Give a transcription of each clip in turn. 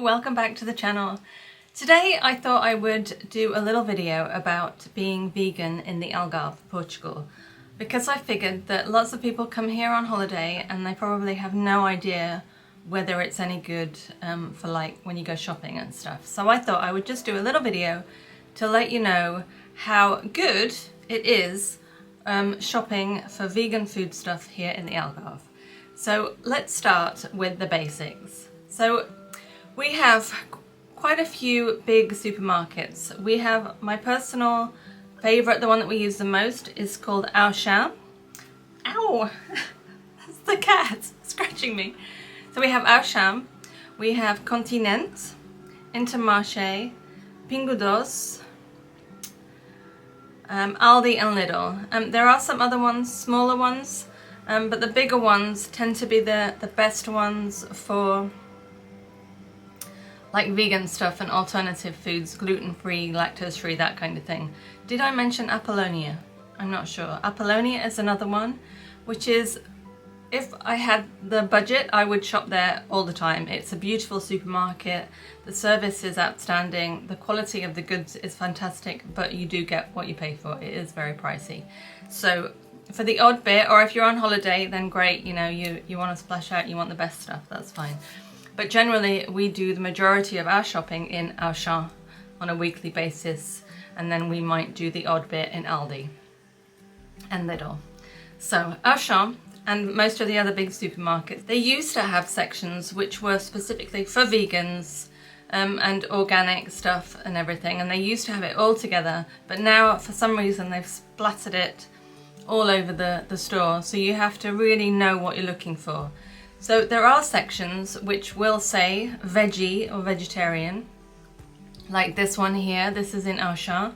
welcome back to the channel. Today I thought I would do a little video about being vegan in the Algarve, Portugal, because I figured that lots of people come here on holiday and they probably have no idea whether it's any good for like when you go shopping and stuff. So I thought I would just do a little video to let you know how good it is shopping for vegan food stuff here in the Algarve. So let's start with the basics. So we have quite a few big supermarkets. We have my personal favourite, the one that we use the most, is called Auchan. Ow! That's the cat scratching me. So we have Auchan, we have Continent, Intermarché, Pingo Doce, Aldi and Lidl. There are some other ones, smaller ones, but the bigger ones tend to be the best ones for like vegan stuff and alternative foods, gluten-free, lactose-free, that kind of thing. Did I mention Apollonia? I'm not sure. Apollonia is another one, which is, if I had the budget, I would shop there all the time. It's a beautiful supermarket, the service is outstanding, the quality of the goods is fantastic, but you do get what you pay for. It is very pricey. So for the odd bit, or if you're on holiday, then great, you know, you want to splash out, you want the best stuff, that's fine. But generally we do the majority of our shopping in Auchan on a weekly basis, and then we might do the odd bit in Aldi and Lidl. So Auchan and most of the other big supermarkets, they used to have sections which were specifically for vegans and organic stuff and everything, and they used to have it all together, but now for some reason they've splattered it all over the store, so you have to really know what you're looking for. So there are sections which will say veggie or vegetarian, like this one here. This is in Auchan.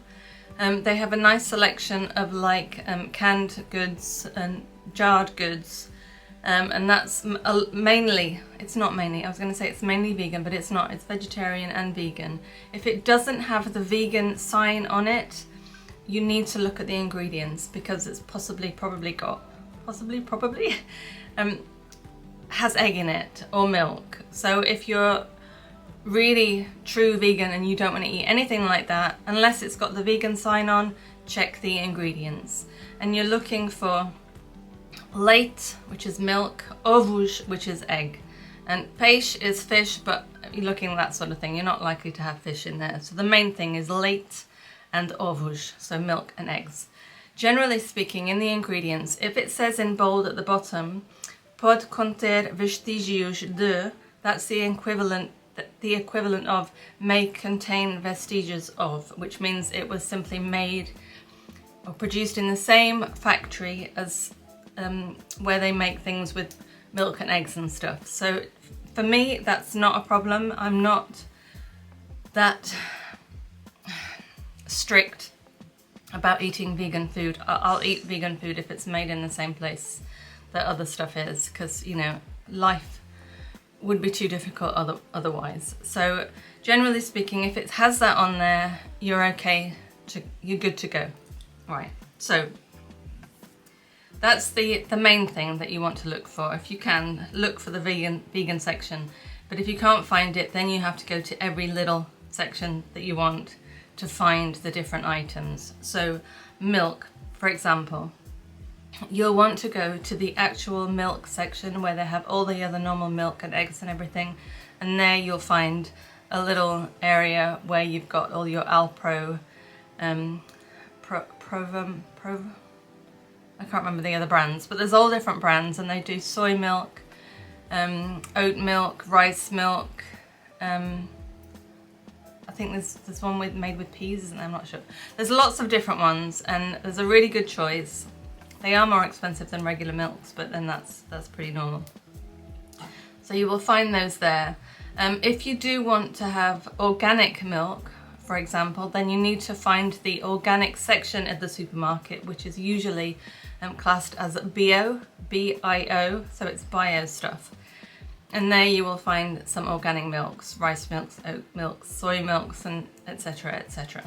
They have a nice selection of like canned goods and jarred goods, and that's mainly, it's not mainly, I was going to say it's mainly vegan, but it's not, it's vegetarian and vegan. If it doesn't have the vegan sign on it, you need to look at the ingredients, because it's probably has egg in it or milk. So if you're really true vegan and you don't want to eat anything like that, unless it's got the vegan sign on, check the ingredients. And you're looking for leite, which is milk, ovos, which is egg, and peixe is fish, but you're looking at that sort of thing. You're not likely to have fish in there. So the main thing is leite and ovos, so milk and eggs. Generally speaking, in the ingredients, if it says in bold at the bottom, pode conter vestígios de, that's the equivalent of may contain vestiges of, which means it was simply made or produced in the same factory as where they make things with milk and eggs and stuff. So for me, that's not a problem. I'm not that strict about eating vegan food. I'll eat vegan food if it's made in the same place that other stuff is, because, you know, life would be too difficult otherwise. So generally speaking, if it has that on there, you're okay, you're good to go. Right, so that's the main thing that you want to look for. If you can, look for the vegan section, but if you can't find it, then you have to go to every little section that you want to find the different items. So milk, for example, you'll want to go to the actual milk section where they have all the other normal milk and eggs and everything, and there you'll find a little area where you've got all your Alpro, I can't remember the other brands, but there's all different brands, and they do soy milk, oat milk, rice milk, I think there's one made with peas, isn't there? I'm not sure. There's lots of different ones, and there's a really good choice. They are more expensive than regular milks, but then that's pretty normal. So you will find those there. If you do want to have organic milk, for example, then you need to find the organic section of the supermarket, which is usually classed as bio, B-I-O, so it's bio stuff. And there you will find some organic milks, rice milks, oat milks, soy milks, and etc, etc.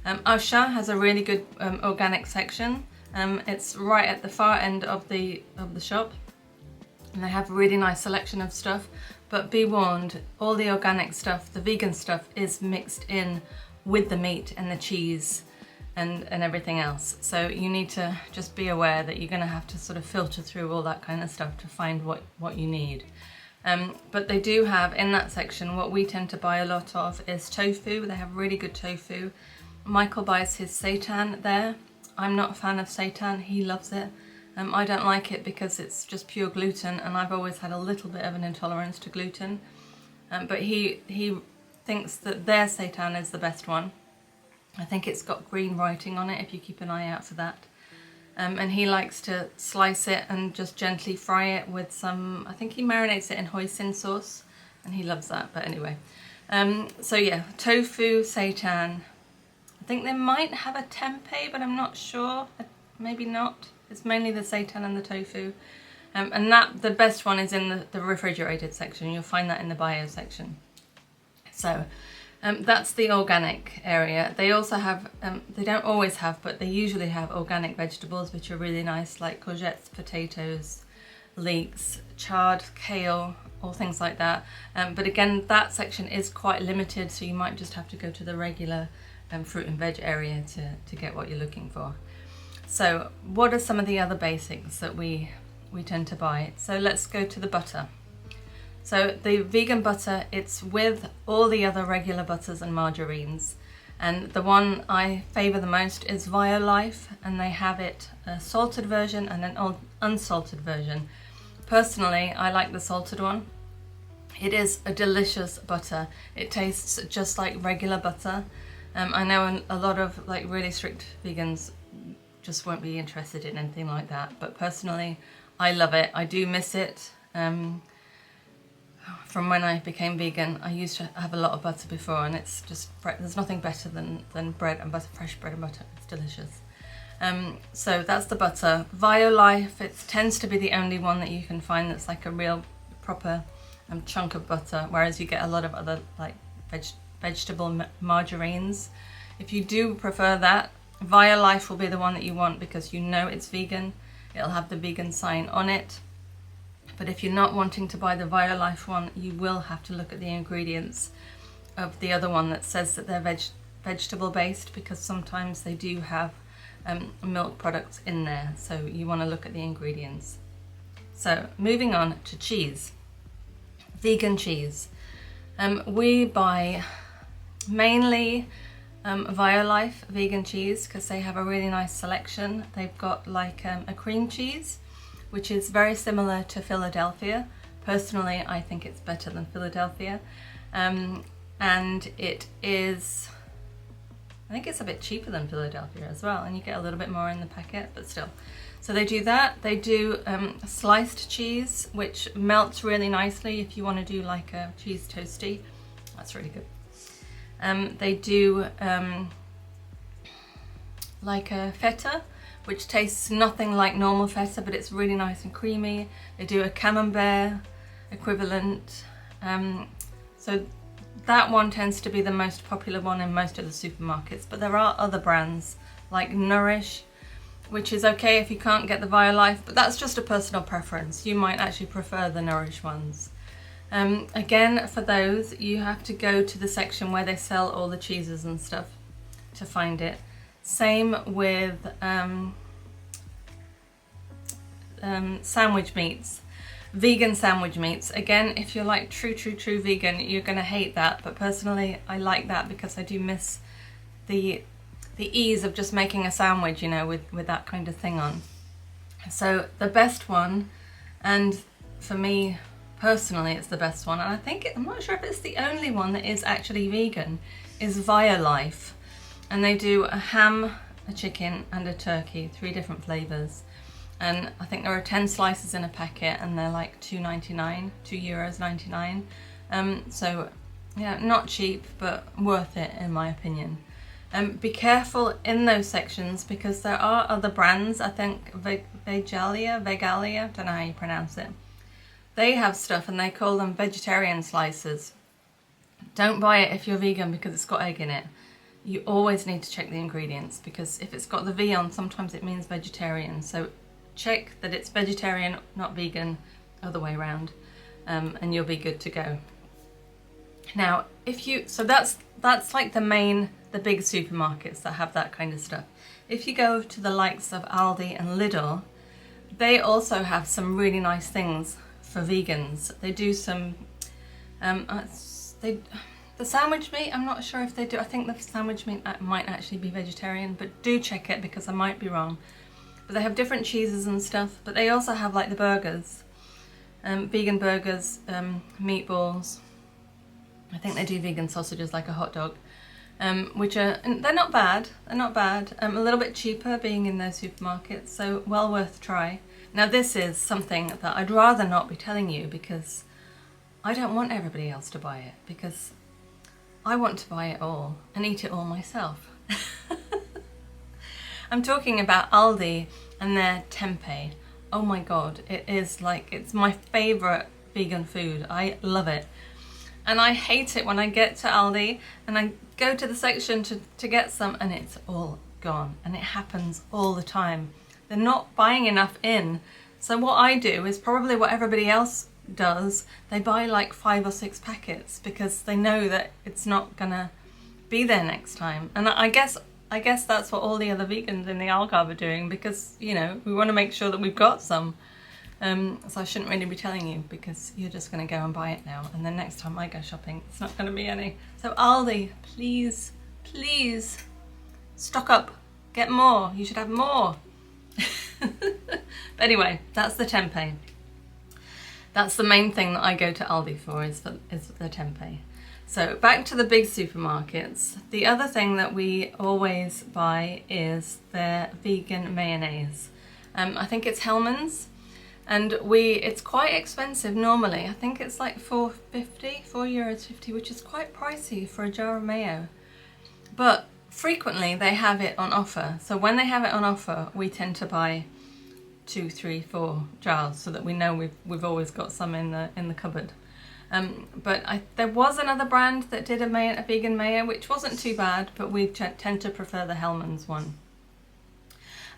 Auchan has a really good organic section. It's right at the far end of the shop, and they have a really nice selection of stuff. but be warned, all the organic stuff, the vegan stuff, is mixed in with the meat and the cheese and everything else. So you need to just be aware that you're going to have to sort of filter through all that kind of stuff to find what you need. But they do have, in that section, what we tend to buy a lot of is tofu. They have really good tofu. Michael buys his seitan there. I'm not a fan of seitan, he loves it. I don't like it because it's just pure gluten, and I've always had a little bit of an intolerance to gluten. But he thinks that their seitan is the best one. I think it's got green writing on it, if you keep an eye out for that. And he likes to slice it and just gently fry it with some, I think he marinates it in hoisin sauce, and he loves that. But anyway, so yeah, tofu, seitan. I think they might have a tempeh, but I'm not sure. Maybe not. It's mainly the seitan and the tofu. And that, the best one is in the refrigerated section. You'll find that in the bio section. So that's the organic area. They also have, they don't always have, but they usually have organic vegetables, which are really nice, like courgettes, potatoes, leeks, chard, kale, all things like that. But again, that section is quite limited, so you might just have to go to the regular fruit and veg area to get what you're looking for. So what are some of the other basics that we tend to buy? So let's go to the butter. So the vegan butter, it's with all the other regular butters and margarines. And the one I favour the most is Violife, and they have it a salted version and an unsalted version. Personally, I like the salted one. It is a delicious butter. It tastes just like regular butter. I know a lot of like really strict vegans just won't be interested in anything like that, but personally I love it. I do miss it. From when I became vegan, I used to have a lot of butter before, and it's just, there's nothing better than bread and butter, fresh bread and butter. It's delicious. So that's the butter. Violife, it tends to be the only one that you can find that's like a real proper chunk of butter, whereas you get a lot of other like vegetable margarines. If you do prefer that, Violife will be the one that you want, because you know it's vegan. It'll have the vegan sign on it. But if you're not wanting to buy the Violife one, you will have to look at the ingredients of the other one that says that they're vegetable based, because sometimes they do have milk products in there, so you want to look at the ingredients. So moving on to cheese. Vegan cheese. We buy mainly Violife vegan cheese because they have a really nice selection. They've got like a cream cheese, which is very similar to Philadelphia. Personally, I think it's better than Philadelphia. And it is, I think it's a bit cheaper than Philadelphia as well, and you get a little bit more in the packet, but still. So they do that. They do sliced cheese, which melts really nicely if you want to do like a cheese toasty. That's really good. They do like a feta, which tastes nothing like normal feta, but it's really nice and creamy. They do a camembert equivalent. So that one tends to be the most popular one in most of the supermarkets, but there are other brands like Nourish, which is okay if you can't get the Violife, but that's just a personal preference. You might actually prefer the Nourish ones. Again, for those, you have to go to the section where they sell all the cheeses and stuff to find it. Same with sandwich meats, vegan sandwich meats. Again, if you're like true vegan, you're gonna hate that, but personally I like that because I do miss the ease of just making a sandwich, you know, with that kind of thing on. So the best one, and for me personally it's the best one, and I think I'm not sure if it's the only one that is actually vegan, is Violife. And they do a ham, a chicken and a turkey, 3 different flavours. And I think there are 10 slices in a packet, and they're like €2.99, €2.99. So yeah, not cheap, but worth it in my opinion. Be careful in those sections because there are other brands. I think Vegalia, don't know how you pronounce it. They have stuff and they call them vegetarian slices. Don't buy it if you're vegan because it's got egg in it. You always need to check the ingredients, because if it's got the V on, sometimes it means vegetarian. So check that it's vegetarian, not vegan, other way around. and you'll be good to go. Now, so that's like the big supermarkets that have that kind of stuff. If you go to the likes of Aldi and Lidl, they also have some really nice things for vegans. They do some, the sandwich meat, I'm not sure if they do. I think the sandwich meat might actually be vegetarian, but do check it because I might be wrong. But they have different cheeses and stuff, but they also have like the burgers, vegan burgers, meatballs. I think they do vegan sausages like a hot dog, which are, they're not bad, a little bit cheaper being in those supermarkets, so well worth a try. Now this is something that I'd rather not be telling you because I don't want everybody else to buy it, because I want to buy it all and eat it all myself. I'm talking about Aldi and their tempeh. Oh my god, it's my favourite vegan food. I love it. And I hate it when I get to Aldi and I go to the section to get some and it's all gone. And it happens all the time. They're not buying enough in. So what I do is probably what everybody else does. They buy like 5 or 6 packets because they know that it's not gonna be there next time. And I guess that's what all the other vegans in the Algarve are doing, because, you know, we want to make sure that we've got some. So I shouldn't really be telling you because you're just going to go and buy it now, and then next time I go shopping it's not going to be any. So Aldi, please, please stock up, get more, you should have more. But anyway, that's the tempeh. That's the main thing that I go to Aldi for, is the tempeh. So back to the big supermarkets. The other thing that we always buy is their vegan mayonnaise. I think it's Hellmann's. And it's quite expensive normally. I think it's like €4.50, which is quite pricey for a jar of mayo. But frequently they have it on offer. So when they have it on offer, we tend to buy 2, 3, 4 jars so that we know we've always got some in the cupboard. But there was another brand that did a vegan mayo, which wasn't too bad, but we tend to prefer the Hellmann's one.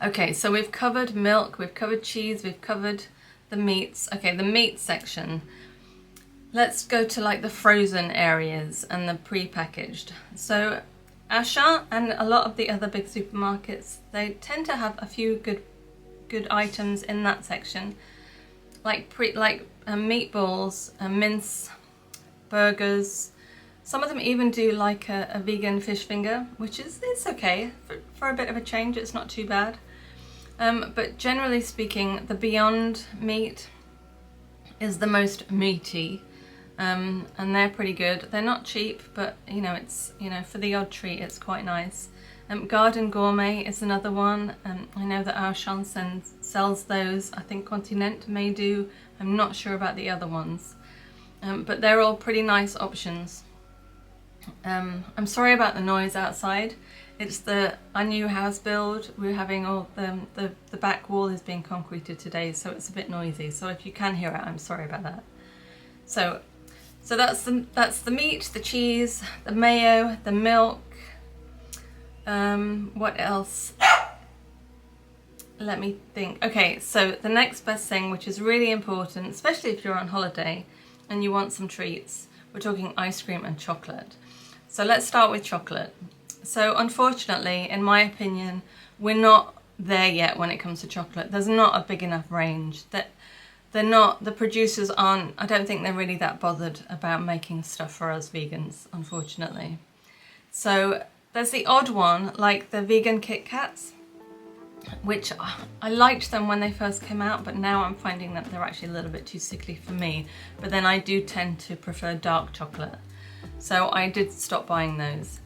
Okay, so we've covered milk, we've covered cheese, we've covered the meats. Okay, the meat section. Let's go to like the frozen areas and the pre-packaged. So Auchan and a lot of the other big supermarkets, they tend to have a few good items in that section, like meatballs, mince, burgers. Some of them even do like a vegan fish finger, which it's okay for a bit of a change. It's not too bad. But generally speaking, the Beyond meat is the most meaty, and they're pretty good. They're not cheap, but you know, it's, you know, for the odd treat, it's quite nice. Garden Gourmet is another one. I know that Auchan sells those. I think Continent may do. I'm not sure about the other ones, but they're all pretty nice options. I'm sorry about the noise outside. It's our new house build. We're having all the back wall is being concreted today, so it's a bit noisy. So if you can hear it, I'm sorry about that. So that's the meat, the cheese, the mayo, the milk. What else? Let me think. Okay, so the next best thing, which is really important, especially if you're on holiday and you want some treats, we're talking ice cream and chocolate. So let's start with chocolate. So unfortunately, in my opinion, we're not there yet when it comes to chocolate. There's not a big enough range. The producers aren't, I don't think they're really that bothered about making stuff for us vegans, unfortunately. So there's the odd one, like the vegan Kit Kats, which I liked them when they first came out, but now I'm finding that they're actually a little bit too sickly for me. But then I do tend to prefer dark chocolate. So I did stop buying those.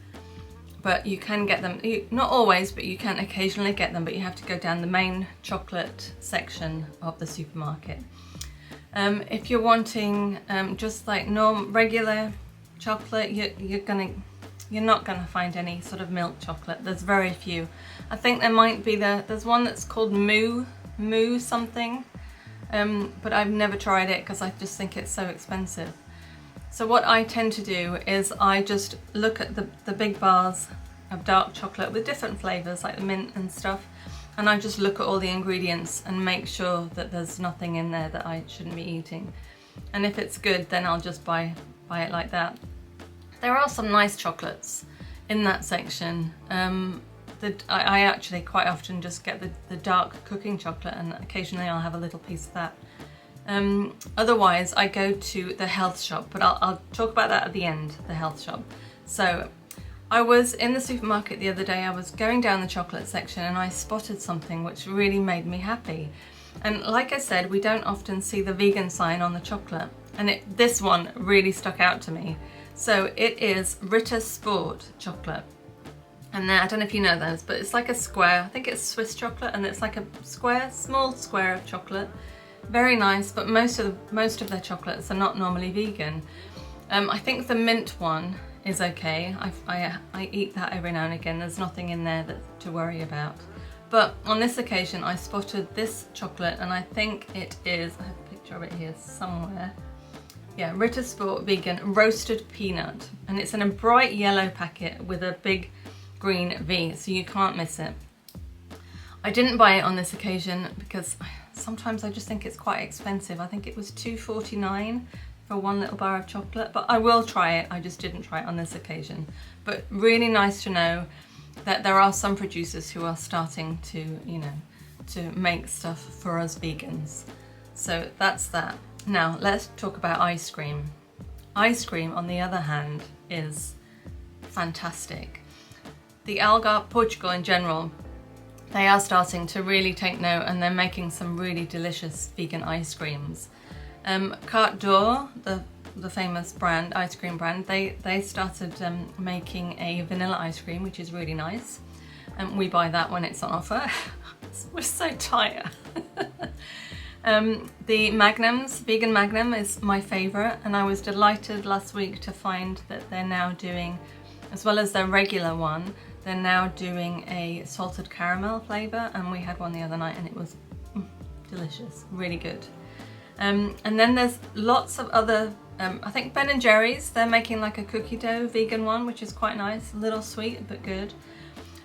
But you can get them, not always, but you can occasionally get them, but you have to go down the main chocolate section of the supermarket. If you're wanting just like regular chocolate, you're not gonna find any sort of milk chocolate. There's very few. I think there might be there's one that's called Moo something, but I've never tried it because I just think it's so expensive. So what I tend to do is I just look at the big bars of dark chocolate with different flavours like the mint and stuff, and I just look at all the ingredients and make sure that there's nothing in there that I shouldn't be eating. and if it's good, then I'll just buy it like that. There are some nice chocolates in that section. I actually quite often just get the dark cooking chocolate, and occasionally I'll have a little piece of that. Otherwise, I go to the health shop, but I'll talk about that at the end, the health shop. So I was in the supermarket the other day, I was going down the chocolate section and I spotted something which really made me happy. And like I said, we don't often see the vegan sign on the chocolate, and this one really stuck out to me. So it is Ritter Sport chocolate. And I don't know if you know those, but it's like a square, I think it's Swiss chocolate, and it's like a square, small square of chocolate. Very nice, but most of their chocolates are not normally vegan. I think the mint one is okay. I eat that every now and again. There's nothing in there to worry about. But on this occasion, I spotted this chocolate, and I think it is, I have a picture of it here somewhere. Yeah, Ritter Sport Vegan Roasted Peanut. And it's in a bright yellow packet with a big green V, so you can't miss it. I didn't buy it on this occasion because sometimes I just think it's quite expensive. I think it was $2.49 for one little bar of chocolate, but I will try it. I just didn't try it on this occasion. But really nice to know that there are some producers who are starting to, you know, to make stuff for us vegans. So that's that. Now let's talk about ice cream. Ice cream, on the other hand, is fantastic. The Algarve, Portugal in general, they are starting to really take note, and they're making some really delicious vegan ice creams. Carte d'Or, the famous brand, ice cream brand, they started making a vanilla ice cream, which is really nice. We buy that when it's on offer. We're so tired. The Magnums, vegan Magnum is my favourite, and I was delighted last week to find that they're now doing, as well as their regular one, they're now doing a salted caramel flavour, and we had one the other night and it was delicious, really good. And then there's lots of other, I think Ben & Jerry's, they're making like a cookie dough vegan one, which is quite nice, a little sweet but good.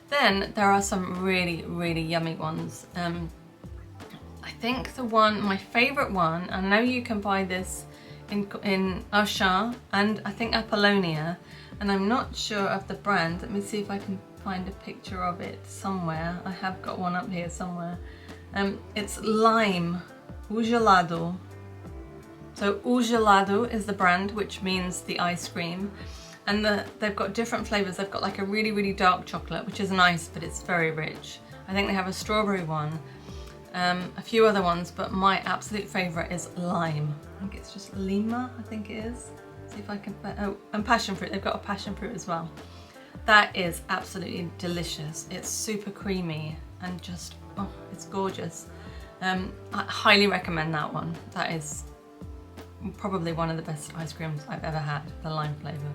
Then there are some really, really yummy ones. I think my favourite one, I know you can buy this in Auchan and I think Apollonia, and I'm not sure of the brand. Let me see if I can find a picture of it somewhere. I have got one up here somewhere. It's lime, o gelado. So o gelado is the brand, which means the ice cream. And they've got different flavours. They've got like a really, really dark chocolate, which is nice, but it's very rich. I think they have a strawberry one, a few other ones, but my absolute favourite is lime. I think it's just Lima, I think it is. See if I can, oh, and passion fruit. They've got a passion fruit as well. That is absolutely delicious. It's super creamy and just, oh, it's gorgeous. I highly recommend that one. That is probably one of the best ice creams I've ever had, the lime flavour.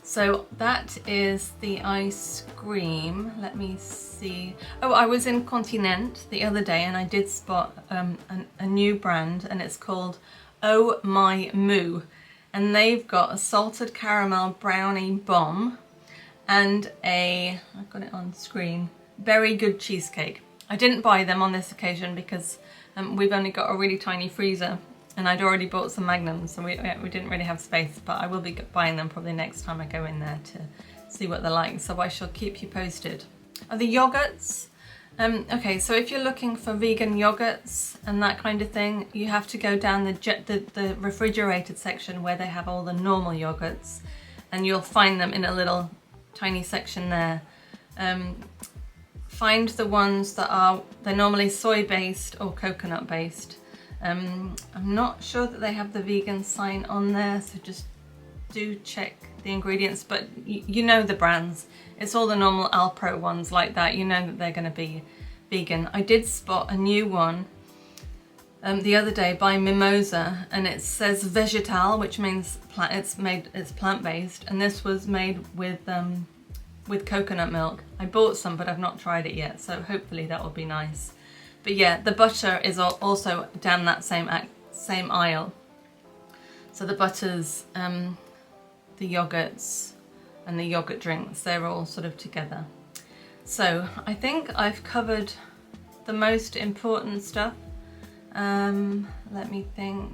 So that is the ice cream. Let me see. Oh, I was in Continent the other day and I did spot a new brand, and it's called Oh My Moo. And they've got a salted caramel brownie bomb and I've got it on screen, very good cheesecake. I didn't buy them on this occasion because we've only got a really tiny freezer, and I'd already bought some Magnums, so we didn't really have space, but I will be buying them probably next time I go in there to see what they're like, so I shall keep you posted. The yogurts. Okay, so if you're looking for vegan yogurts and that kind of thing, you have to go down the refrigerated section where they have all the normal yogurts, and you'll find them in a little tiny section there. Find the ones that they're normally soy-based or coconut-based. I'm not sure that they have the vegan sign on there, so just do check the ingredients, but you know the brands. It's all the normal Alpro ones like that. You know that they're going to be vegan. I did spot a new one the other day by Mimosa, and it says vegetal, which means it's plant-based, and this was made with coconut milk. I bought some, but I've not tried it yet, so hopefully that will be nice. But yeah, the butter is also down that same aisle. So the butters, the yogurts and the yogurt drinks, they're all sort of together. So I think I've covered the most important stuff. Let me think.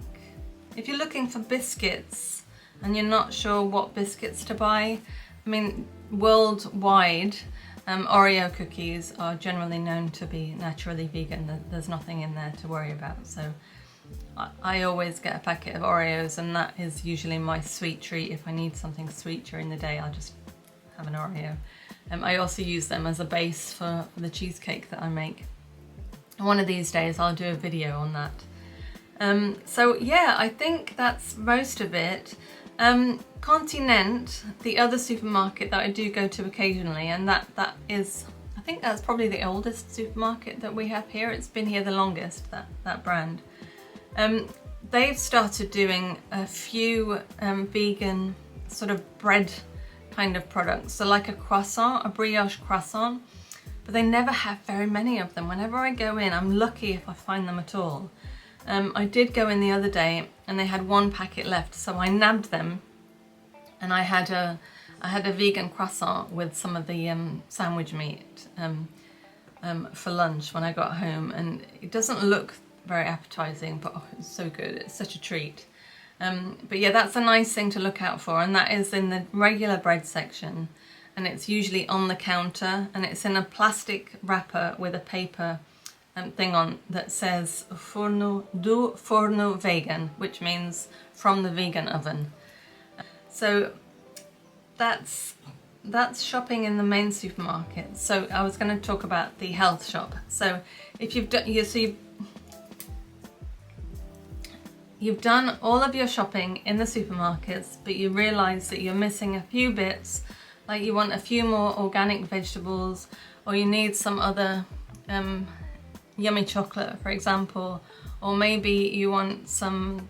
if you're looking for biscuits and you're not sure what biscuits to buy, I mean, worldwide, Oreo cookies are generally known to be naturally vegan. There's nothing in there to worry about. So I always get a packet of Oreos, and that is usually my sweet treat. If I need something sweet during the day, I'll just have an Oreo. I also use them as a base for the cheesecake that I make. One of these days I'll do a video on that. So yeah, I think that's most of it. Continent, the other supermarket that I do go to occasionally, and that is, I think that's probably the oldest supermarket that we have here. It's been here the longest, that brand. They've started doing a few vegan sort of bread kind of products, so like a croissant, a brioche croissant, but they never have very many of them. Whenever I go in, I'm lucky if I find them at all. I did go in the other day and they had one packet left, so I nabbed them, and I had a vegan croissant with some of the sandwich meat for lunch when I got home, and it doesn't look very appetizing, but oh, it's so good. It's such a treat. But yeah, that's a nice thing to look out for, and that is in the regular bread section, and it's usually on the counter, and it's in a plastic wrapper with a paper thing on that says forno vegan, which means from the vegan oven. So that's shopping in the main supermarket. So I was going to talk about the health shop. So if you've done all of your shopping in the supermarkets, but you realise that you're missing a few bits, like you want a few more organic vegetables, or you need some other yummy chocolate, for example, or maybe you want some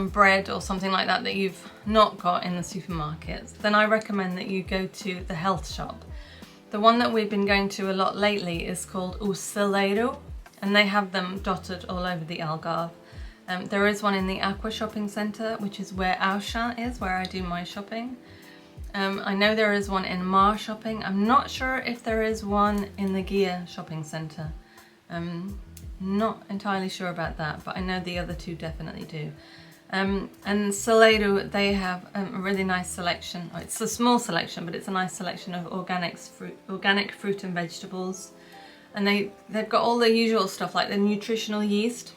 bread or something like that you've not got in the supermarkets, then I recommend that you go to the health shop. The one that we've been going to a lot lately is called O Celeiro, and they have them dotted all over the Algarve. There is one in the Aqua shopping centre, which is where Auchan is, where I do my shopping. I know there is one in Mar shopping. I'm not sure if there is one in the Gia shopping centre. Not entirely sure about that, but I know the other two definitely do. And Celeiro, they have a really nice selection. Oh, it's a small selection, but it's a nice selection of organic fruit and vegetables. And they've got all the usual stuff like the nutritional yeast.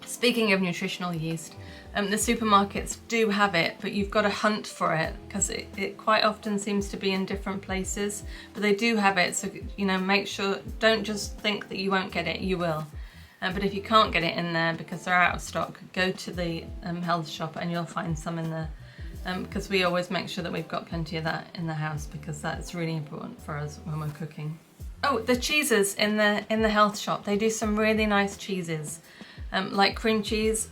Speaking of nutritional yeast, the supermarkets do have it, but you've got to hunt for it because it quite often seems to be in different places, but they do have it, so you know, make sure, don't just think that you won't get it, you will. But if you can't get it in there because they're out of stock, go to the health shop and you'll find some in there, because we always make sure that we've got plenty of that in the house, because that's really important for us when we're cooking. Oh, the cheeses in the health shop, they do some really nice cheeses. Like cream cheese,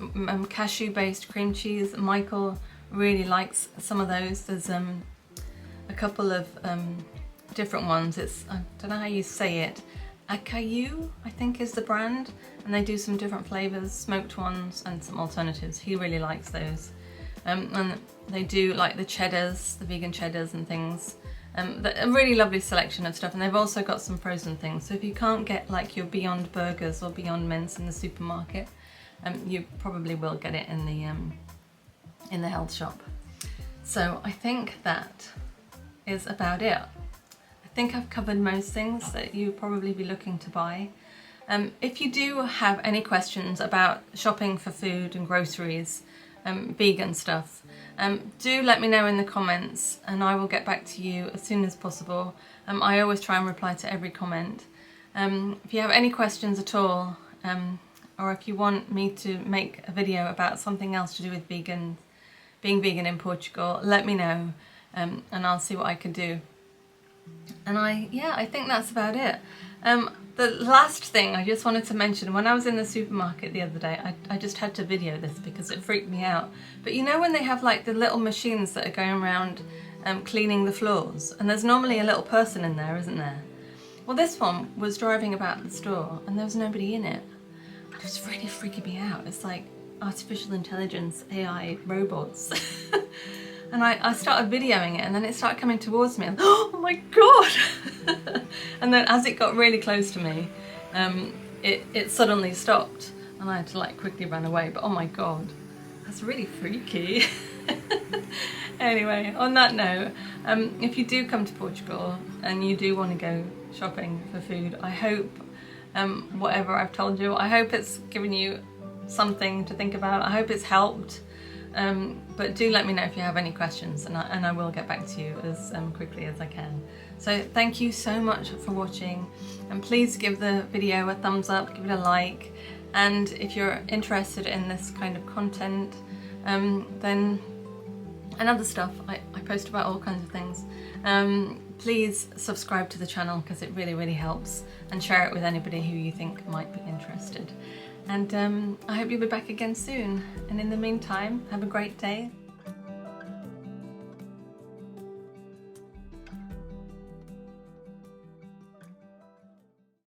cashew-based cream cheese. Michael really likes some of those. There's a couple of different ones. I don't know how you say it. Acayu, I think, is the brand, and they do some different flavours, smoked ones and some alternatives. He really likes those. And they do like the cheddars, the vegan cheddars and things. A really lovely selection of stuff, and they've also got some frozen things, so if you can't get like your Beyond Burgers or Beyond Mints in the supermarket, you probably will get it in the health shop. So I think that is about it. I think I've covered most things that you'll probably be looking to buy. If you do have any questions about shopping for food and groceries, vegan stuff, do let me know in the comments and I will get back to you as soon as possible. I always try and reply to every comment. If you have any questions at all, or if you want me to make a video about something else to do with being vegan in Portugal, let me know, and I'll see what I can do. And I think that's about it. The last thing I just wanted to mention, when I was in the supermarket the other day, I just had to video this because it freaked me out. But you know when they have like the little machines that are going around cleaning the floors, and there's normally a little person in there, isn't there? Well, this one was driving about the store and there was nobody in it. It was really freaking me out. It's like artificial intelligence, AI robots. And I started videoing it, and then it started coming towards me. And, oh my god! And then as it got really close to me, it suddenly stopped, and I had to like quickly run away. But oh my god, That's really freaky. Anyway, on that note, if you do come to Portugal and you do want to go shopping for food, I hope whatever I've told you, I hope it's given you something to think about. I hope it's helped. But do let me know if you have any questions, and I will get back to you as quickly as I can. So thank you so much for watching, and please give the video a thumbs up, give it a like, and if you're interested in this kind of content, then and other stuff, I post about all kinds of things, please subscribe to the channel because it really helps, and share it with anybody who you think might be interested. And I hope you'll be back again soon, and in the meantime, have a great day.